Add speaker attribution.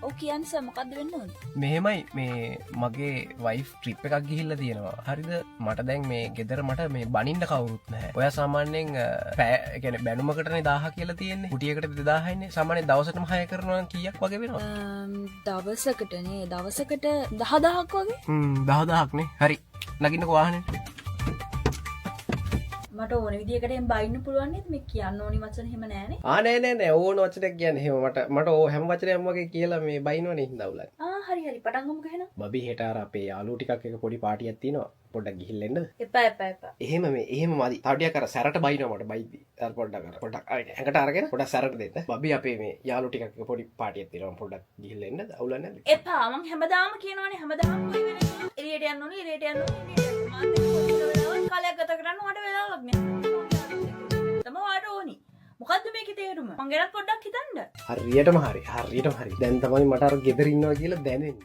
Speaker 1: ඔව් කියන්න සර් මොකද්ද වෙන්න ඕනේ?
Speaker 2: මෙහෙමයි මේ මගේ වයිෆ් ට්‍රිප් එකක් ගිහිල්ලා තියෙනවා. හරිද? මට දැන් මේ ගෙදර මට මේ බනින්න කවුරුත් නැහැ. ඔයා සාමාන්‍යයෙන් يعني බැනුමකටනේ 1000 කියලා තියෙන්නේ. කුටියකට 2000 ඉන්නේ. සාමාන්‍යයෙන් දවසටම 6 කරනවා නම් කීයක් වගේ වෙනවද?
Speaker 1: දවසකටනේ දවසකට 10000ක් වගේ.
Speaker 2: 10000ක් නේ. හරි. නගින්නකෝ වාහනේ.
Speaker 1: මට ඕන විදිහකට එම් බයින්න පුළුවන් නේද? මේ කියන්න ඕනි වචන එහෙම නෑනේ.
Speaker 2: නෑ ඕන වචනයක් කියන්නේ එහෙම මට ඕ හැම වචනයක්ම වගේ කියලා මේ බයින්නවනේ හින්දා උලන්නේ.
Speaker 1: හරි පටන් ගමු ගහනවා.
Speaker 2: බබි හෙට අර අපේ යාළුවෝ ටිකක් එක පොඩි පාටියක් තියෙනවා. පොඩ්ඩක් ගිහිල්ලා එන්නද?
Speaker 1: එපා.
Speaker 2: එහෙම මදි. තව ටිකක් අර සැරට බයිනවා මට බයිද්දි. අර පොඩ්ඩක් ඇඟට අරගෙන පොඩ්ඩක් සැරට දෙන්න. බබි අපේ මේ යාළුවෝ ටිකක් එක පොඩි පාටියක් තියෙනවා. පොඩ්ඩක් ගිහිල්ලා එන්නද? අවුලක් නැද්ද?
Speaker 1: එපා මං හැමදාම කියනවනේ හැමදාම කොයි වෙලේ එළියට යන්න ඕනේ මාත් එක්ක කාලයක් ගත කරන්න මට වෙලාවක් නෑ. තම වාට ඕනි. මොකද්ද මේකේ තේරුම? මං ගැනත් පොඩ්ඩක් හිතන්න.
Speaker 2: හරියටම හරි. දැන් තමයි මට අර ගෙදර ඉන්නවා කියලා දැනෙන්නේ.